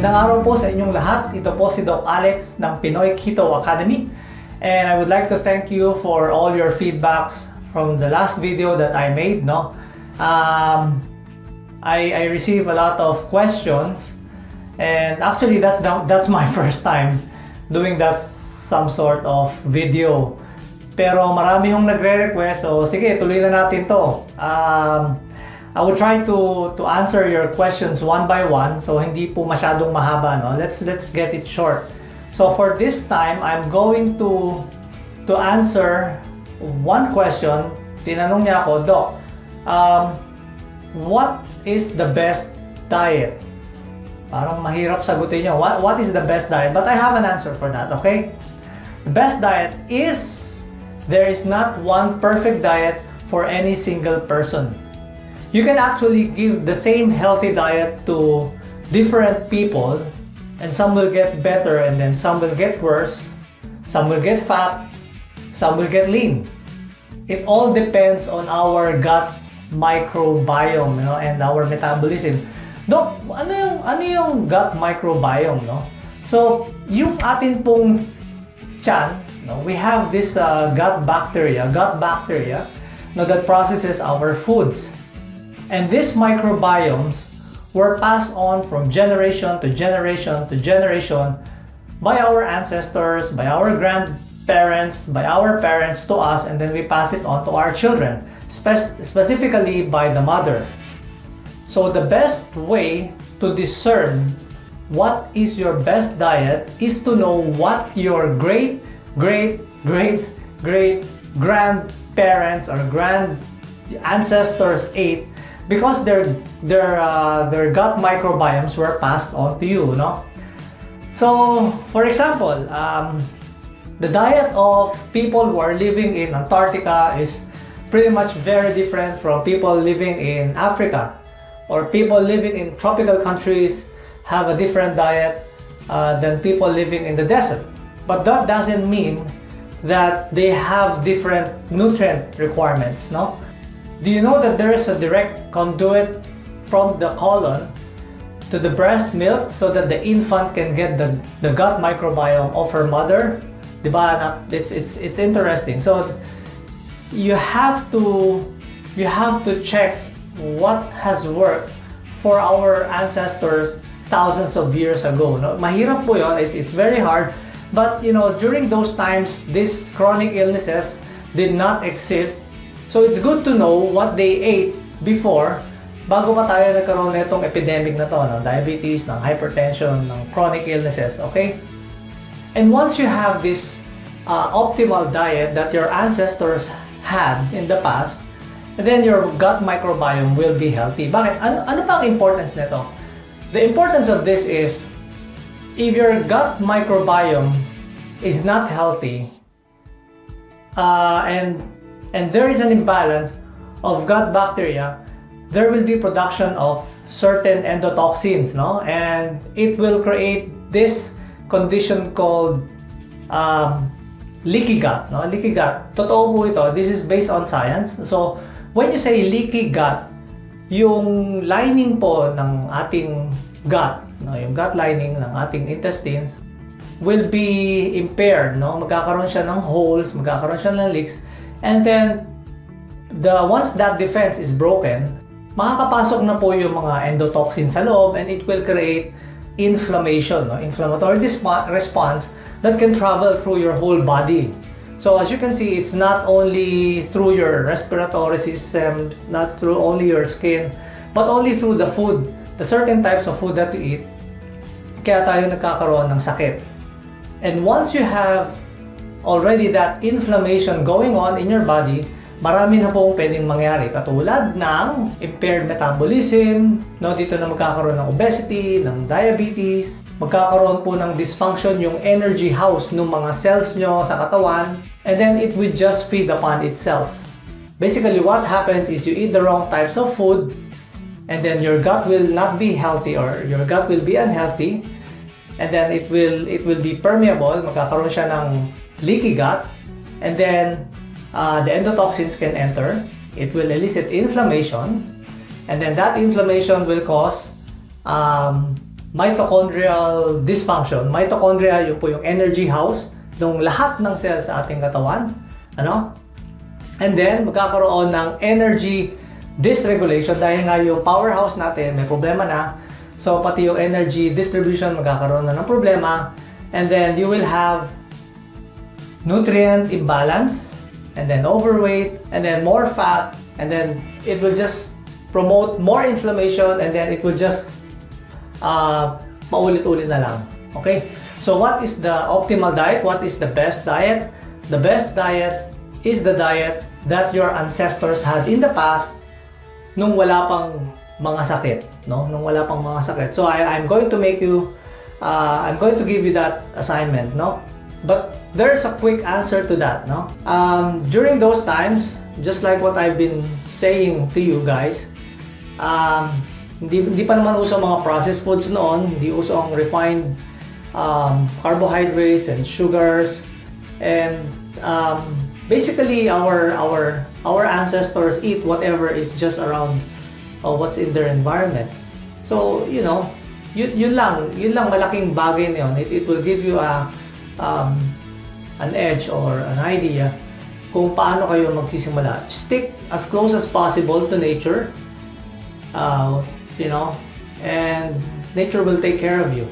Magandang araw po sa inyong lahat. Ito po si Doc Alex ng Pinoy Keto Academy. And I would like to thank you for all your feedbacks from the last video that I made. I received a lot of questions, and actually that's my first time doing some sort of video. Pero marami yung nagre-request, so sige, tuloy na natin to. I will try to answer your questions one by one, so hindi po masyadong mahaba, no? Let's get it short. So for this time, I'm going to answer one question. Tinanong niya ako, Doc, what is the best diet? Parang mahirap sagutin niyo. What is the best diet? But I have an answer for that, okay? The best diet is, there is not one perfect diet for any single person. You can actually give the same healthy diet to different people, and some will get better and then some will get worse. Some will get fat, some will get lean. It all depends on our gut microbiome, and our metabolism. Doc, ano yung gut microbiome, no? So, yung atin pong tiyan, we have this gut bacteria that processes our foods. And these microbiomes were passed on from generation to generation to generation by our ancestors, by our grandparents, by our parents to us, and then we pass it on to our children, specifically by the mother. So the best way to discern what is your best diet is to know what your great grandparents or grand ancestors ate, because their gut microbiomes were passed on to you, no? So, for example, the diet of people who are living in Antarctica is pretty much very different from people living in Africa, or people living in tropical countries have a different diet than people living in the desert. But that doesn't mean that they have different nutrient requirements, no? Do you know that there is a direct conduit from the colon to the breast milk so that the infant can get the gut microbiome of her mother? Diba? It's interesting. So you have to check what has worked for our ancestors thousands of years ago. No? Mahirap po yun. It's very hard. But during those times, these chronic illnesses did not exist. So it's good to know what they ate before, bago pa tayo nagkaroon na itong epidemic na to, ng diabetes, ng hypertension, ng chronic illnesses, okay? And once you have this optimal diet that your ancestors had in the past, then your gut microbiome will be healthy. Bakit? Ano pa ang importance nito? The importance of this is, if your gut microbiome is not healthy, and there is an imbalance of gut bacteria, there will be production of certain endotoxins, no? And it will create this condition called leaky gut, no? Leaky gut. Totoo po ito. This is based on science. So, when you say leaky gut, yung lining po ng ating gut, no? Yung gut lining ng ating intestines will be impaired, no? Magkakaroon siya ng holes, magkakaroon siya ng leaks. And then, once that defense is broken, makakapasok na po yung mga endotoxin sa loob, and it will create inflammation, no? Inflammatory response that can travel through your whole body. So as you can see, it's not only through your respiratory system, not through only your skin, but only through the food, the certain types of food that we eat, kaya tayo nagkakaroon ng sakit. And once you have already that inflammation going on in your body, marami na pong pwedeng mangyari, katulad ng impaired metabolism, no? Dito na magkakaroon ng obesity, ng diabetes, magkakaroon po ng dysfunction yung energy house ng mga cells nyo sa katawan, and then it will just feed upon itself. Basically, what happens is you eat the wrong types of food, and then your gut will not be healthy, or your gut will be unhealthy, and then it will be permeable, magkakaroon siya ng leaky gut, and then the endotoxins can enter. It will elicit inflammation, and then that inflammation will cause mitochondrial dysfunction. Mitochondria, yun po yung energy house ng lahat ng cells sa ating katawan. Ano? And then, magkakaroon ng energy dysregulation dahil nga yung powerhouse natin may problema na. So, pati yung energy distribution magkakaroon na ng problema. And then, you will have nutrient imbalance, and then overweight, and then more fat, and then it will just promote more inflammation, and then it will just paulit-ulit na lang. Okay? So what is the optimal diet? What is the best diet? The best diet is the diet that your ancestors had in the past nung wala pang mga sakit, no? Nung wala pang mga sakit. So I'm going to make you I'm going to give you that assignment, no? But there's a quick answer to that, no? During those times, just like what I've been saying to you guys, hindi pa naman uso mga processed foods noon, hindi uso ang refined carbohydrates and sugars, and basically our ancestors eat whatever is just around what's in their environment. So you know, yun lang malaking bagay na yun. It will give you an edge or an idea kung paano kayo magsisimula. Stick as close as possible to nature, you know, and nature will take care of you.